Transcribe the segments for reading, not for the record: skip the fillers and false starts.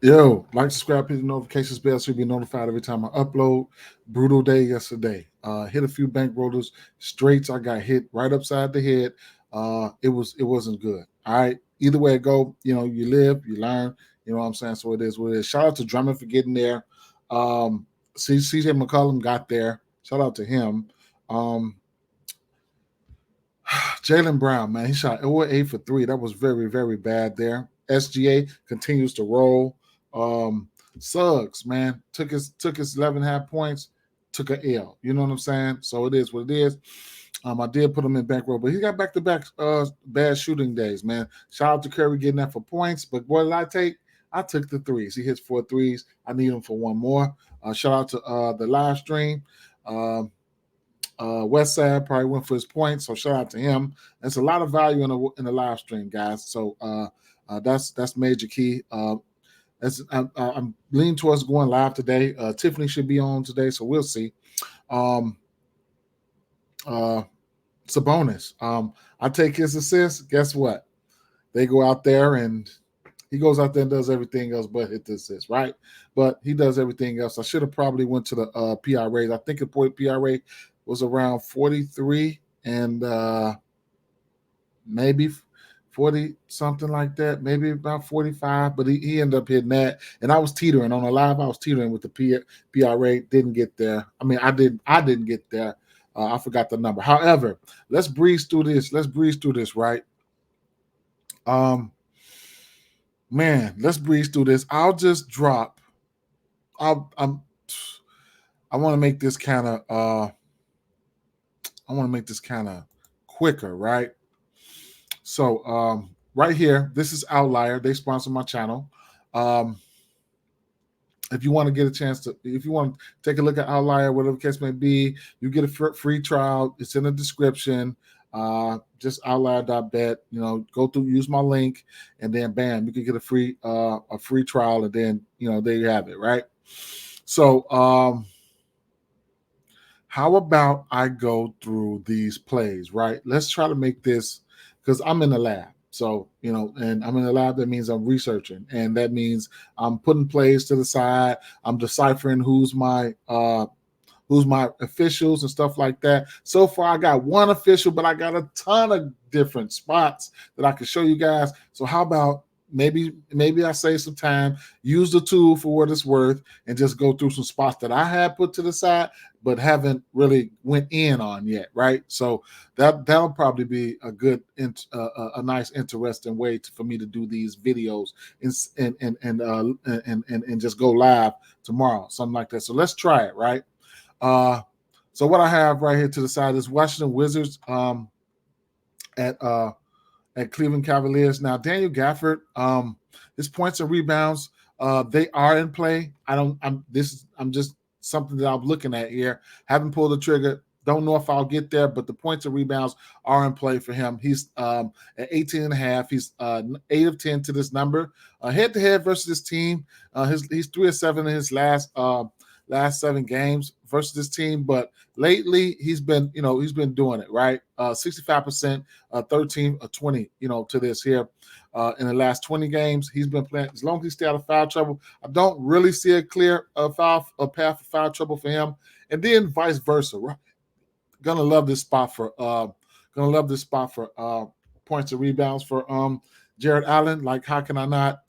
Yo, like, subscribe, hit the notifications bell so you'll be notified every time I upload. Brutal day yesterday. Hit a few bank rollers, straights. I got hit right upside the head. It wasn't good. All right. Either way it go, you live, you learn. You know what I'm saying? So it is what it is. Shout out to Drummond for getting there. CJ McCollum got there. Shout out to him. Um, Jalen Brown, man, he shot 8 for 3. That was very, very bad there. SGA continues to roll. Um, Suggs, man, took his 11.5 points, took a L. You know what I'm saying? So it is what it is. I did put him in bankroll, but he got back-to-back bad shooting days, man. Shout out to Curry getting that for points. But what did I take? I took the threes. He hits 4 threes. I need him for one more. Shout out to the live stream. Westside probably went for his points, so shout out to him. There's a lot of value in the live stream, guys. So that's major key. I'm leaning towards going live today. Tiffany should be on today, so we'll see. It's a bonus. I take his assists. Guess what? They go out there and he goes out there and does everything else but hit the assist, right? But he does everything else. I should have probably went to the PRAs. I think the PRA was around 43 and maybe 40, something like that, maybe about 45, but he ended up hitting that. And I was teetering on the live. I was teetering with the PRA. Didn't get there. I mean, I didn't get there. I forgot the number. However, let's breeze through this, right? Man, let's breeze through this. I'll just drop. I want to make this kind of quicker, right? So right here, this is Outlier. They sponsor my channel. If you want to get a chance to, if you want to take a look at Outlier, whatever the case may be, you get a free trial. It's in the description. Just outlier.bet. Go through, use my link, and then bam, you can get a free trial, and then there you have it, right? So how about I go through these plays, right? Let's try to make this, because I'm in the lab. So, and I'm in the lab, that means I'm researching. And that means I'm putting plays to the side. I'm deciphering who's my officials and stuff like that. So far, I got one official, but I got a ton of different spots that I can show you guys. So how about maybe I save some time, use the tool for what it's worth, and just go through some spots that I had put to the side but haven't really went in on yet, right? So that'll probably be a good, a nice, interesting way for me to do these videos and just go live tomorrow, something like that. So let's try it, right? So what I have right here to the side is Washington Wizards at Cleveland Cavaliers. Now Daniel Gafford, his points and rebounds, they are in play. I'm just something that I'm looking at here. Haven't pulled the trigger. Don't know if I'll get there, but the points and rebounds are in play for him. He's at 18.5. He's 8 of 10 to this number. Head-to-head versus this team, he's 3 of 7 in his last 7 games versus this team, but lately he's been doing it, right? 65%, 13 or 20, to this here. In the last 20 games, he's been playing. As long as he stay out of foul trouble, I don't really see a clear path for foul trouble for him. And then vice versa, right? Gonna love this spot for points and rebounds for Jared Allen. Like, how can I not?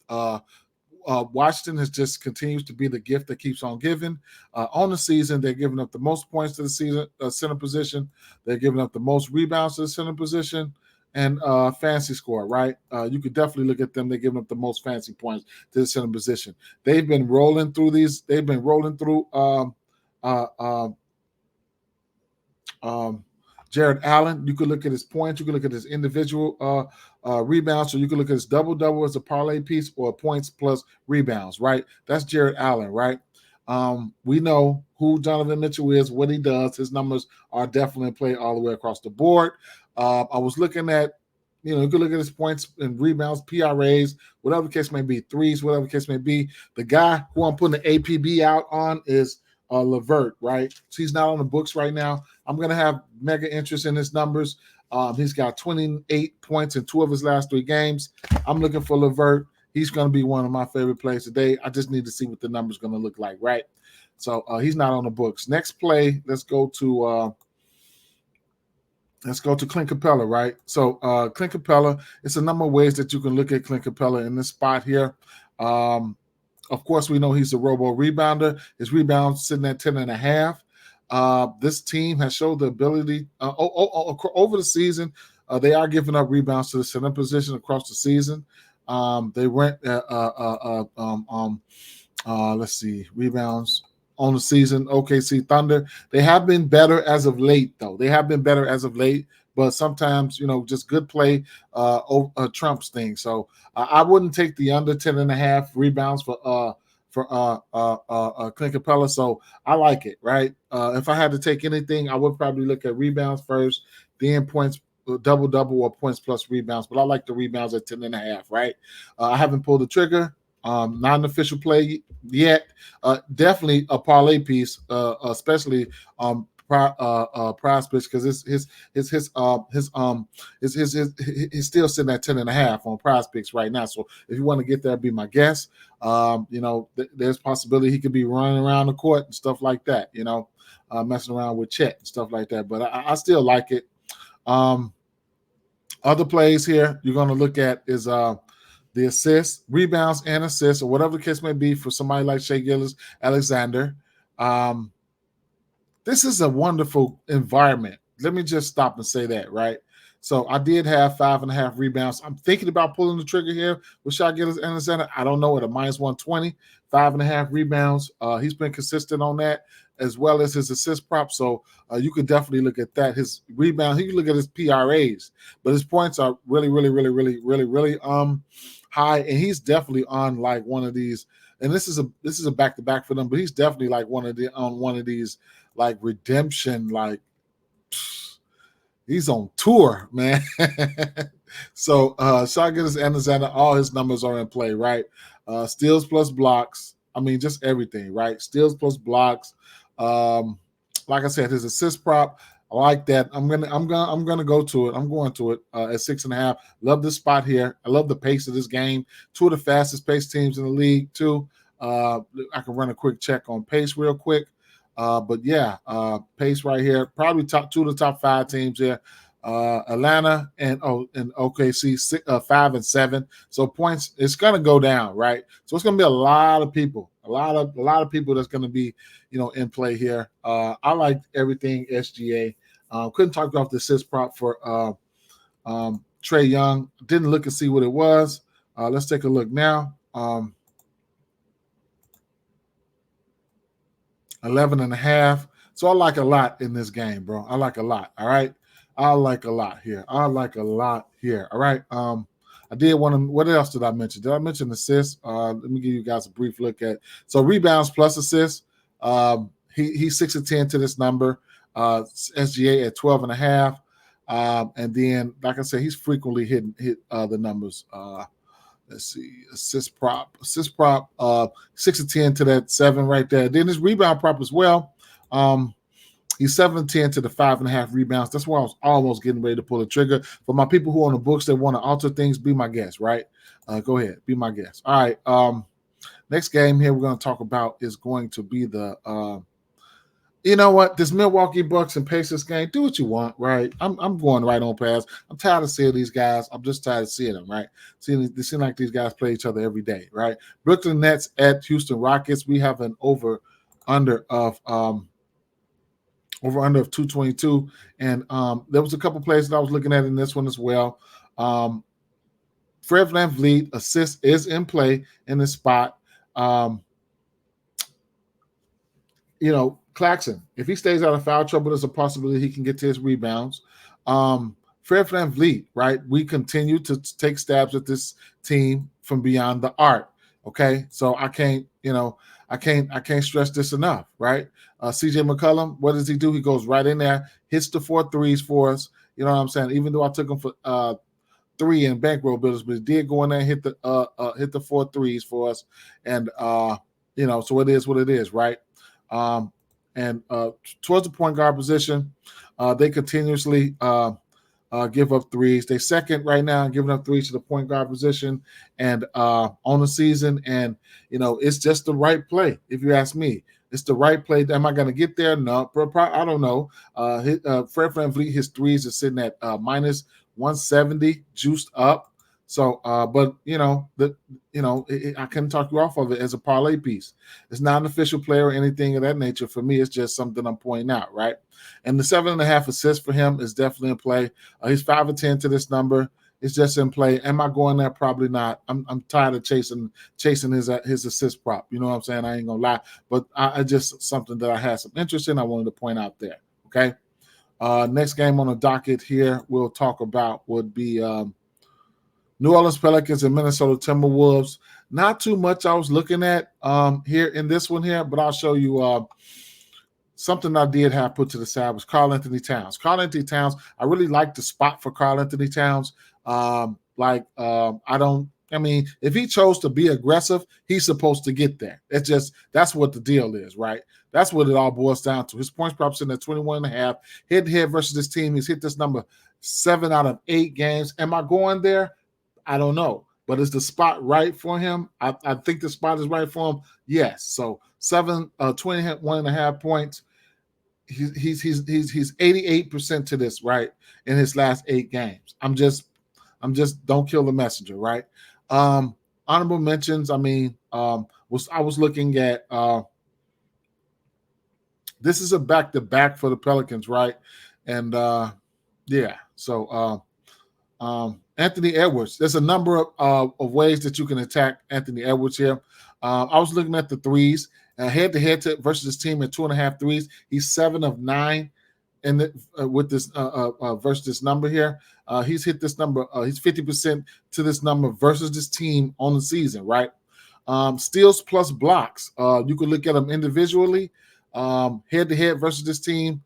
Washington just continues to be the gift that keeps on giving. On the season, they're giving up the most points to the season center position. They're giving up the most rebounds to the center position, and fancy score, right? You could definitely look at them. They're giving up the most fancy points to the center position. They've been rolling through these. They've been rolling through Jared Allen. You could look at his points. You could look at his individual rebounds. So you could look at his double-double as a parlay piece, or points plus rebounds, right? That's Jared Allen, right? We know who Donovan Mitchell is, what he does. His numbers are definitely in play all the way across the board. I was looking at, you could look at his points and rebounds, PRAs, whatever the case may be, threes, whatever the case may be. The guy who I'm putting the APB out on is Levert, right? So he's not on the books right now. I'm going to have mega interest in his numbers. He's got 28 points in 2 of his last 3 games. I'm looking for Levert. he's going to be one of my favorite plays today. I just need to see what the number's going to look like, right? So he's not on the books. Next play, let's go to Clint Capella, right? So Clint Capella, it's a number of ways that you can look at Clint Capella in this spot here. Of course, we know he's a robo rebounder. His rebound sitting at 10.5. This team has showed the ability over the season. They are giving up rebounds to the center position across the season. They went let's see, rebounds on the season. OKC Thunder. They have been better as of late, though. But sometimes, just good play trumps things. So I wouldn't take the under 10.5 rebounds for Clint Capella. So I like it, right? If I had to take anything, I would probably look at rebounds first, then points, double or points plus rebounds. But I like the rebounds at 10.5, right? I haven't pulled the trigger. Not an official play yet. Definitely a parlay piece, especially PrizePicks, because he's still sitting at 10.5 on PrizePicks right now. So if you want to get there, be my guest. There's possibility he could be running around the court and stuff like that. Messing around with Chet and stuff like that. But I still like it. Other plays here you're going to look at is the assists, rebounds, and assists, or whatever the case may be for somebody like Shai Gilgeous-Alexander. This is a wonderful environment. Let me just stop and say that, right? So I did have 5.5 rebounds. I'm thinking about pulling the trigger here with Shai Gilgeous-Alexander. I don't know, at a minus 120, 5.5 rebounds. He's been consistent on that, as well as his assist prop. So you could definitely look at that. His rebound, you can look at his PRAs, but his points are really high, and he's definitely on like one of these. And this is a back-to-back for them, but he's definitely like one of these like redemption, like he's on tour, man. So Shai Gilgeous-Alexander, all his numbers are in play, right? Steals plus blocks. I mean, just everything, right? Steals plus blocks. Like I said, his assist prop, I like that. I'm gonna go to it. I'm going to it at 6.5. Love this spot here. I love the pace of this game. Two of the fastest paced teams in the league, too. I can run a quick check on pace real quick. But yeah, pace right here. Probably two of the top 5 teams here. Atlanta and OKC 5 and 7. So points, it's gonna go down, right? So it's gonna be a lot of people, a lot of people that's gonna be, in play here. I like everything SGA. Couldn't talk off the assist prop for Trae Young. Didn't look and see what it was. Let's take a look now. 11.5. So I like a lot in this game, bro. I like a lot. All right. I like a lot here. All right. I did want to. What else did I mention? Did I mention assists? Let me give you guys a brief look at. So rebounds plus assists. He's 6 of 10 to this number. SGA at 12.5. And then, like I said, he's frequently hit the numbers. Let's see, assist prop, 6 of 10 to that 7 right there. Then his rebound prop as well. He's 7 of 10 to the 5.5 rebounds. That's why I was almost getting ready to pull the trigger. For my people who are on the books that want to alter things, be my guest, right? Go ahead, be my guest. All right. Next game here we're going to talk about is going to be the you know what? This Milwaukee Bucks and Pacers game, do what you want, right? I'm going right on past. I'm tired of seeing these guys. I'm just tired of seeing them, right? They seem like these guys play each other every day, right? Brooklyn Nets at Houston Rockets. We have an over-under of 222. And there was a couple plays that I was looking at in this one as well. Fred VanVleet assist is in play in this spot. Claxton, if he stays out of foul trouble, there's a possibility he can get to his rebounds. Fred VanVleet, right? We continue to take stabs at this team from beyond the arc. Okay, so I can't stress this enough, right? CJ McCollum, what does he do? He goes right in there, hits the 4 threes for us. You know what I'm saying? Even though I took him for 3 in bankroll builders, but he did go in there and hit the 4 threes for us. And so it is what it is, right? And towards the point guard position, they continuously give up threes. They second right now, giving up threes to the point guard position, and on the season. And it's just the right play. If you ask me, it's the right play. Am I going to get there? No, I don't know. Fred VanVleet, his threes are sitting at minus 170, juiced up. So, but I couldn't talk you off of it as a parlay piece. It's not an official player or anything of that nature. For me, it's just something I'm pointing out, right? And the 7.5 assists for him is definitely in play. He's 5 or 10 to this number. It's just in play. Am I going there? Probably not. I'm tired of chasing his assist prop. You know what I'm saying? I ain't gonna lie, but I just something that I had some interest in. I wanted to point out there. Okay. Next game on the docket here we'll talk about would be New Orleans Pelicans and Minnesota Timberwolves. Not too much I was looking at here in this one here, but I'll show you something I did have put to the side was Karl-Anthony Towns. Karl-Anthony Towns, I really like the spot for Karl-Anthony Towns. If he chose to be aggressive, he's supposed to get there. That's what the deal is, right? That's what it all boils down to. His points prop sitting at 21.5. Head-to-head versus this team, he's hit this number 7 out of 8 games. Am I going there? I don't know. But is the spot right for him? I think the spot is right for him. Yes. So 21.5 points. He's 88% to this, right, in his last 8 games. I'm just don't kill the messenger, right? Honorable mentions. I was looking at this is a back-to-back for the Pelicans, right? And so Anthony Edwards. There's a number of ways that you can attack Anthony Edwards here. I was looking at the threes. Head-to-head versus his team at 2.5 threes. He's 7 of 9 with this versus this number here. He's hit this number. He's 50% to this number versus this team on the season, right? Steals plus blocks. You can look at them individually. Head-to-head versus this team.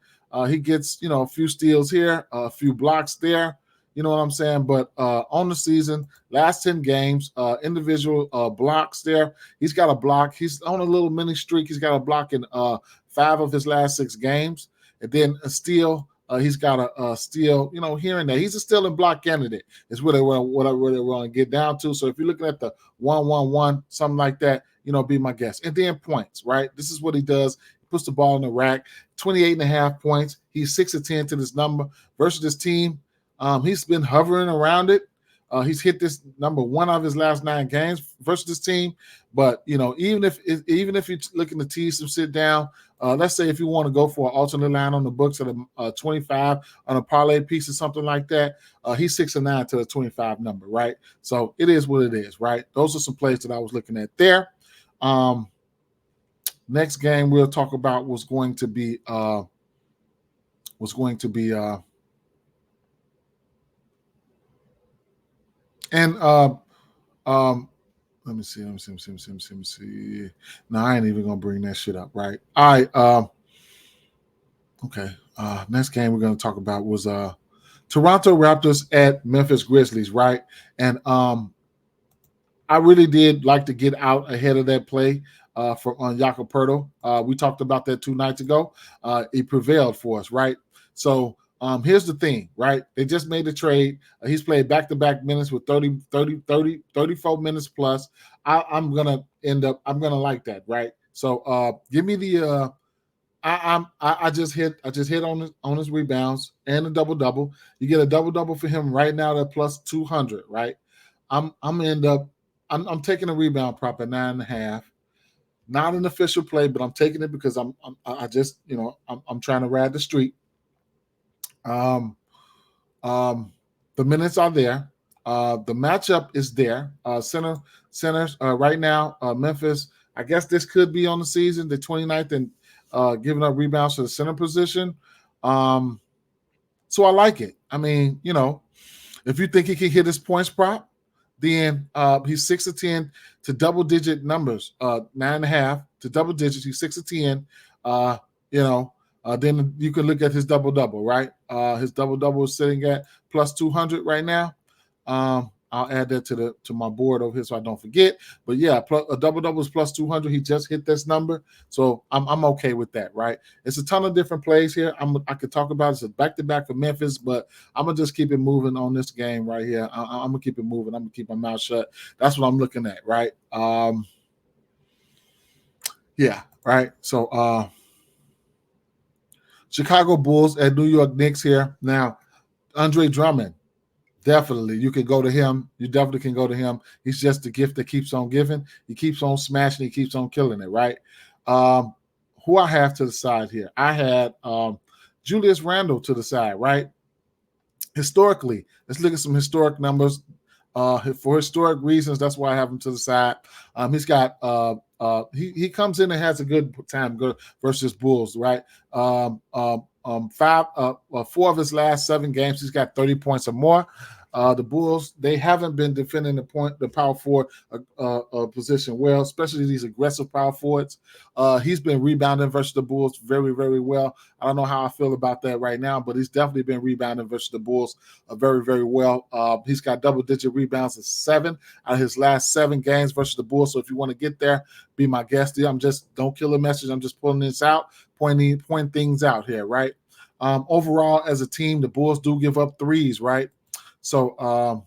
He gets a few steals here, a few blocks there. You know what I'm saying? But on the season, last 10 games, individual blocks there. He's got a block. He's on a little mini streak. He's got a block in 5 of his last 6 games. And then a steal. He's got a steal, here and there. He's a steal and block candidate is what I really want to get down to. So if you're looking at the 1-1-1, something like that, be my guess. And then points, right? This is what he does. He puts the ball in the rack. 28.5 points. He's 6 of 10 to this number versus this team. He's been hovering around it. He's hit this number 1 of his last 9 games versus this team. But even if you're looking to tease some sit down, let's say if you want to go for an alternate line on the books at a 25 on a parlay piece or something like that, he's 6 of 9 to the 25 number, right? So it is what it is, right? Those are some plays that I was looking at there. Next game we'll talk about was going to be and let me see. No, I ain't even gonna bring that shit up, right? All right. Okay. Next game we're gonna talk about was Toronto Raptors at Memphis Grizzlies, right? And I really did like to get out ahead of that play on Jakob Poeltl. We talked about that 2 nights ago. It prevailed for us, right? So here's the thing, right? They just made the trade. He's played back-to-back minutes with 34 minutes plus. I'm gonna like that, right? So give me the I just hit on his rebounds and a double-double. You get a double-double for him right now at plus 200, right? I'm taking a rebound prop at 9.5. Not an official play, but I'm taking it because I'm trying to ride the street. The minutes are there. The matchup is there. Centers right now, Memphis. I guess this could be on the season, the 29th, and giving up rebounds to the center position. So I like it. If you think he can hit his points prop, then he's 6 of 10 to double-digit numbers, 9.5 to double digits. He's 6 of 10. Then you can look at his double-double, right? His double-double is sitting at plus 200 right now. I'll add that to my board over here so I don't forget. But yeah, a double is plus 200. He just hit this number, so I'm okay with that, right? It's a ton of different plays here. I could talk about it. It's a back-to-back for Memphis, but I'm gonna just keep it moving on this game right here. I'm gonna keep it moving. I'm gonna keep my mouth shut. That's what I'm looking at, right? Yeah, right. So Chicago Bulls at New York Knicks here. Now, Andre Drummond, definitely. You can go to him. You definitely can go to him. He's just the gift that keeps on giving. He keeps on smashing. He keeps on killing it, right? Who I have to the side here? I had Julius Randle to the side, right? Historically, let's look at some historic numbers. For historic reasons, that's why I have him to the side. He's got he comes in and has a good time versus Bulls, right? 4 of his last 7 games, he's got 30 points or more. The Bulls, they haven't been defending the power forward position well, especially these aggressive power forwards. He's been rebounding versus the Bulls very, very well. I don't know how I feel about that right now, but he's definitely been rebounding versus the Bulls very, very well. He's got double-digit rebounds in 7 out of his last 7 games versus the Bulls. So if you want to get there, be my guest. Don't kill a message. I'm just pulling this out, pointing things out here, right? Overall, as a team, the Bulls do give up threes, right? So,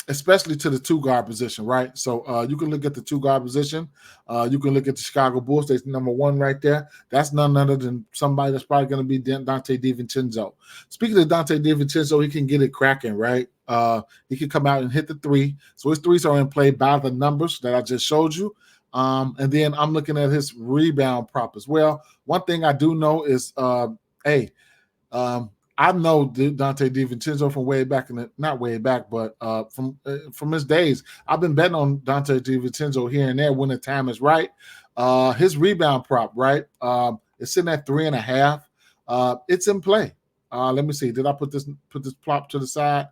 especially to the 2-guard position, right? So you can look at the 2-guard position. You can look at the Chicago Bulls. They're number 1 right there. That's none other than somebody that's probably going to be Dante DiVincenzo. Speaking of Dante DiVincenzo, he can get it cracking, right? He can come out and hit the 3. So his 3s are in play by the numbers that I just showed you. And then I'm looking at his rebound prop as well. One thing I do know is, I know Dante DiVincenzo from way back not way back, but from his days. I've been betting on Dante DiVincenzo here and there when the time is right. His rebound prop, right? It's sitting at 3.5. It's in play. Let me see. Did I put this prop to the side?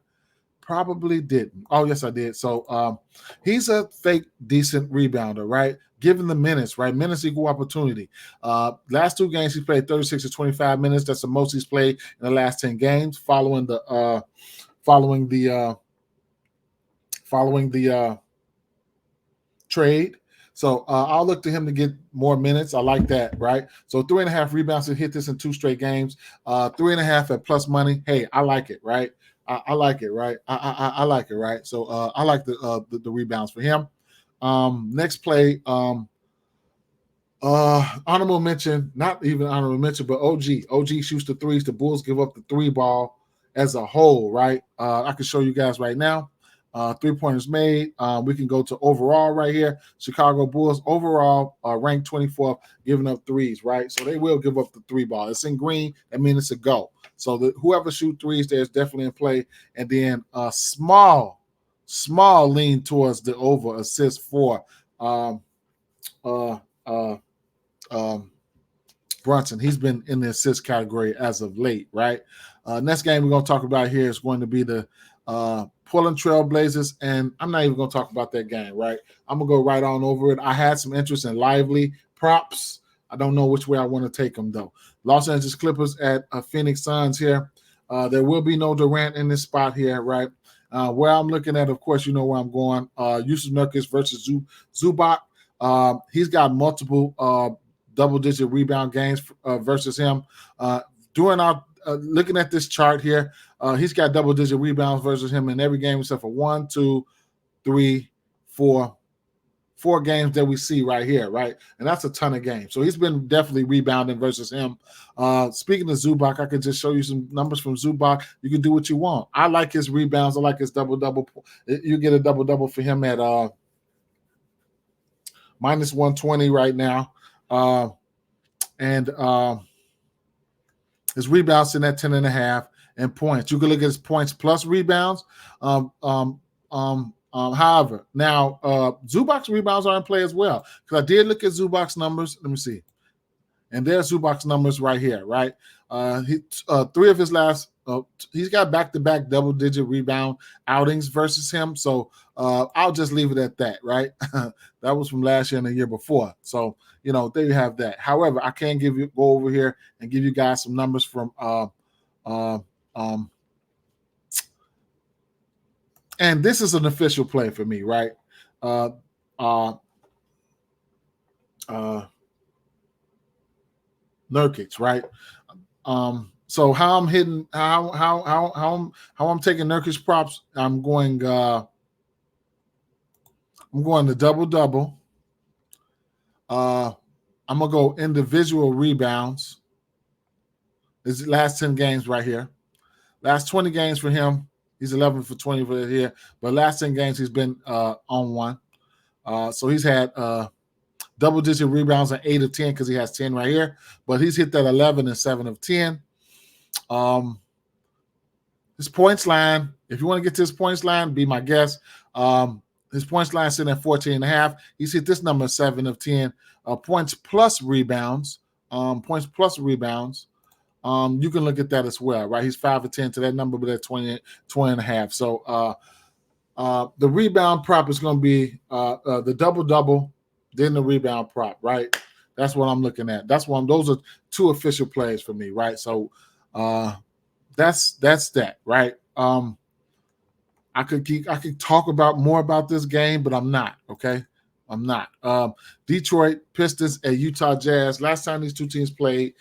Probably didn't. Oh, yes, I did. So he's a fake decent rebounder, right? Given the minutes, right? Minutes equal opportunity. Last 2 games, he played 36 to 25 minutes. That's the most he's played in the last 10 games following the trade. So I'll look to him to get more minutes. I like that, right? So 3.5 rebounds to hit this in 2 straight games. 3.5 at plus money. Hey, I like it, right? I like it, right? I like it, right? So I like the rebounds for him. Next play, honorable mention, not even honorable mention, but OG shoots the 3s. The Bulls give up the 3 ball as a whole, right? I can show you guys right now. 3-pointers made. We can go to overall right here. Chicago Bulls overall ranked 24th, giving up 3s, right? So they will give up the 3 ball. It's in green. That means it's a go. So whoever shoot 3s there is definitely in play. And then small lean towards the over assist for Brunson. He's been in the assist category as of late, right? Next game we're going to talk about here is going to be the Portland Trail Blazers, and I'm not even going to talk about that game, right? I'm going to go right on over it. I had some interest in lively props. I don't know which way I want to take them, though. Los Angeles Clippers at Phoenix Suns here. There will be no Durant in this spot here, right? Where I'm looking at, of course, you know where I'm going. Yusuf Nurkic versus Zubac. He's got multiple double-digit rebound games versus him. During our looking at this chart here, he's got double-digit rebounds versus him in every game except for 1, 2, 3, 4 games that we see right here, right? And that's a ton of games. So he's been definitely rebounding versus him. Speaking of Zubac, I could just show you some numbers from Zubac. You can do what you want. I like his rebounds. I like his double-double. You get a double-double for him at minus 120 right now. And his rebounds in at 10.5 and points. You can look at his points plus rebounds. However, now Zubac's rebounds are in play as well, because I did look at Zubac's numbers. Let me see. And there's Zubac's numbers right here, right? 3 of his last he's got back-to-back double-digit rebound outings versus him. So I'll just leave it at that, right? That was from last year and the year before. So, there you have that. However, I can go over here and give you guys some numbers from and this is an official play for me, right? Uh, uh, Nurkic, right? So how I'm hitting, how I'm taking Nurkic props. I'm going the double double. I'm gonna go individual rebounds. His last 10 games right here. Last 20 games for him, he's 11 for 20 for here. But last 10 games, he's been on one. So he's had double-digit rebounds in 8 of 10 because he has 10 right here. But he's hit that 11 and 7 of 10. His points line, if you want to get to his points line, be my guest. His points line sitting at 14.5. He's hit this number 7 of 10. Points plus rebounds. Points plus rebounds. You can look at that as well, right? He's 5 of 10 to that number, but at 20 and a half. So the rebound prop is going to be the double-double, then the rebound prop, right? That's what I'm looking at. Those are two official plays for me, right? So that's that, right? I could talk about more about this game, but I'm not, okay? I'm not. Detroit Pistons at Utah Jazz. Last time these two teams played,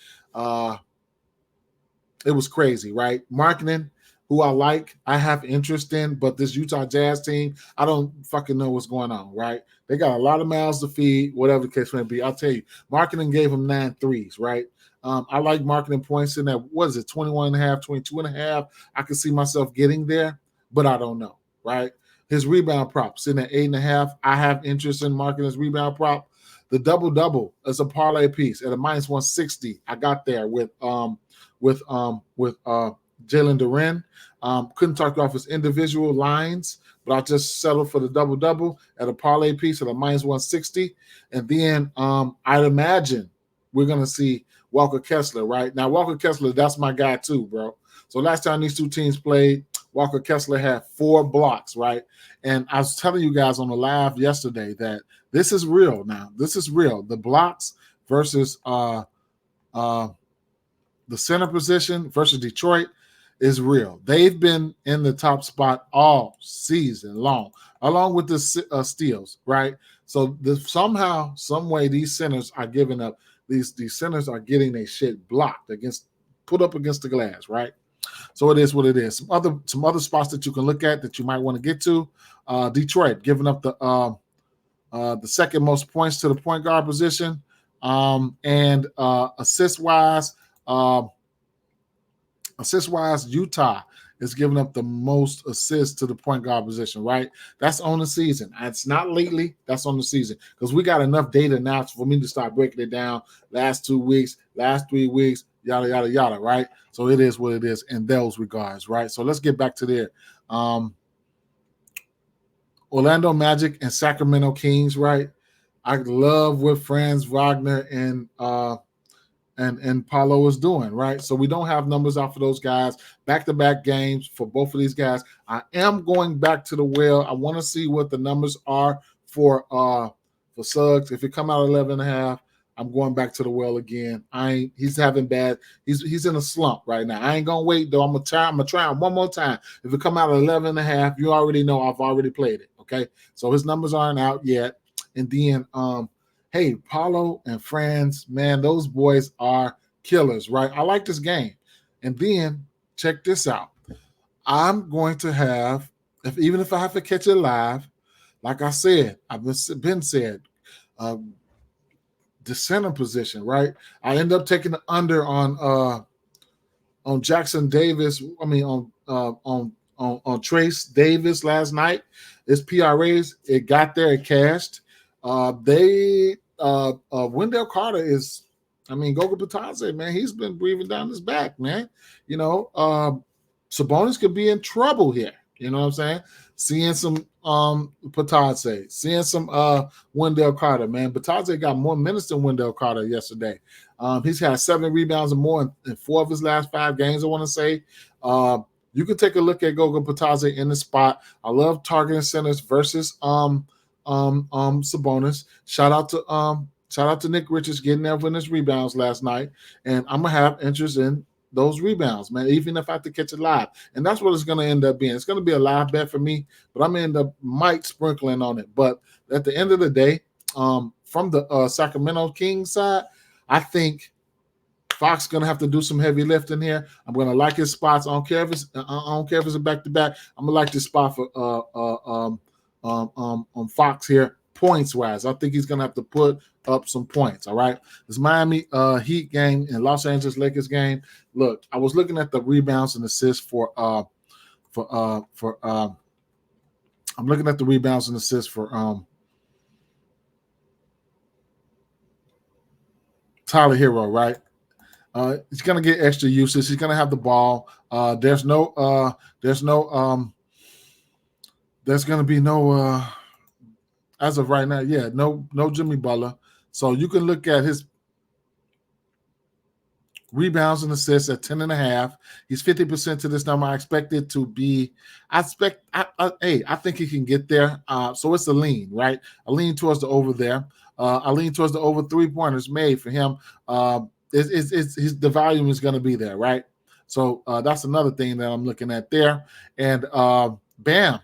it was crazy, right? Marketing, who I have interest in, but this Utah Jazz team, I don't fucking know what's going on, right? They got a lot of mouths to feed, whatever the case may be. I'll tell you, marketing gave them 9 threes, right? I like marketing points in that, what is it, 21 and a half, 22 and a half. I could see myself getting there, but I don't know, right? His rebound prop sitting at 8.5. I have interest in marketing his rebound prop. The double-double is a parlay piece at a minus 160. I got there with Jalen Duren. Couldn't talk off his individual lines, but I just settled for the double-double at a parlay piece at a minus 160. And then I'd imagine we're going to see Walker Kessler, right? Now, Walker Kessler, that's my guy too, bro. So last time these two teams played, Walker Kessler had 4 blocks, right? And I was telling you guys on the live yesterday that this is real now. This is real. The blocks versus the center position versus Detroit is real. They've been in the top spot all season long, along with the steals, right? So somehow, some way, these centers are giving up. These centers are getting their shit blocked put up against the glass, right? So it is what it is. Some other spots that you can look at that you might want to get to. Detroit giving up the second most points to the point guard position, and assist wise, Utah is giving up the most assists to the point guard position, right? That's on the season. It's not lately. That's on the season because we got enough data now for me to start breaking it down. Last 2 weeks, last 3 weeks, yada, yada, yada, right? So it is what it is in those regards, right? So let's get back to there. Orlando Magic and Sacramento Kings, right? I love what Franz Wagner and Paolo is doing, right? So we don't have numbers out for those guys. Back-to-back games for both of these guys. I am going back to the well. I want to see what the numbers are for Suggs. If it come out 11.5, I'm going back to the well again. He's having bad. He's in a slump right now. I ain't gonna wait though. I'm gonna try him one more time. If it come out 11.5, you already know I've already played it. Okay, so his numbers aren't out yet. And then hey, Paulo and Franz, man, those boys are killers, right? I like this game. And then check this out. I'm going to have, even if I have to catch it live, like I said, I've been said, the center position, right? I end up taking the under on Jackson Davis. I mean on Trace Davis last night. It's PRAs. It got there. It cashed. Wendell Carter is, Goga Batadze, man, he's been breathing down his back, man. Sabonis could be in trouble here. You know what I'm saying? Seeing some Batadze, seeing some Wendell Carter, man. Batadze got more minutes than Wendell Carter yesterday. He's had 7 rebounds or more in 4 of his last 5 games, I want to say. You can take a look at Goga Batadze in the spot. I love targeting centers versus Sabonis. Shout out to Nick Richards getting there with his rebounds last night. And I'm gonna have interest in those rebounds, man, even if I have to catch it live. And that's what it's going to end up being. It's going to be a live bet for me, but I'm going to end up might sprinkling on it. But at the end of the day, from the Sacramento Kings side, I think Fox going to have to do some heavy lifting here. I'm going to like his spots. I don't care if it's a back-to-back. I'm going to like this spot for Fox here, points-wise. I think he's going to have to put up some points, all right? This Miami Heat game and Los Angeles Lakers game. Look, I was looking at the rebounds and assists I'm looking at the rebounds and assists for Tyler Hero, right? He's gonna get extra usage. He's gonna have the ball. There's gonna be no as of right now. Yeah, no Jimmy Butler. So you can look at his rebounds and assists at 10.5. He's 50% to this number. I expect it to be. I think he can get there. So it's a lean, right? A lean towards the over there. I lean towards the over 3-pointers made for him. The volume is going to be there, right? So that's another thing that I'm looking at there. And Bam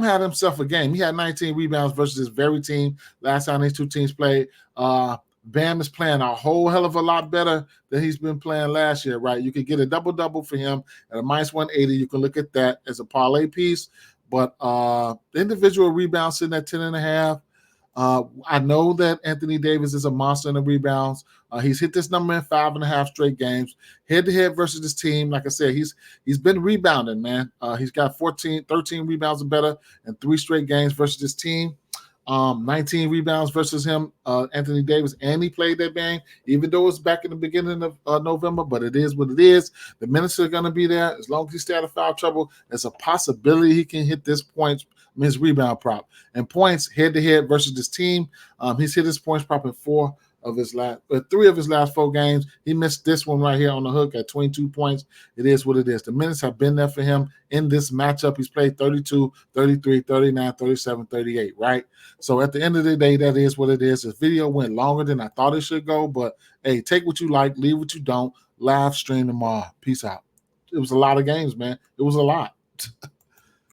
had himself a game. He had 19 rebounds versus this very team last time these two teams played. Bam is playing a whole hell of a lot better than he's been playing last year, right? You could get a double-double for him at a -180. You can look at that as a parlay piece. But the individual rebounds sitting at 10.5. I know that Anthony Davis is a monster in the rebounds. He's hit this number in 5.5 straight games. Head-to-head versus this team, like I said, he's been rebounding, man. He's got 13 rebounds or better in 3 straight games versus this team. 19 rebounds versus him, Anthony Davis, and he played that game, even though it's back in the beginning of November, but it is what it is. The minutes are going to be there. As long as he stay out of foul trouble, there's a possibility he can hit this points, his rebound prop. And points head-to-head versus this team, he's hit his points prop in 3 of his last 4 games. He missed this one right here on the hook at 22 points. It is what it is. The minutes have been there for him in this matchup. He's played 32, 33, 39, 37, 38, right? So at the end of the day, that is what it is. This video went longer than I thought it should go, but hey, take what you like, leave what you don't. Live stream tomorrow. Peace out. It was a lot of games, man. It was a lot.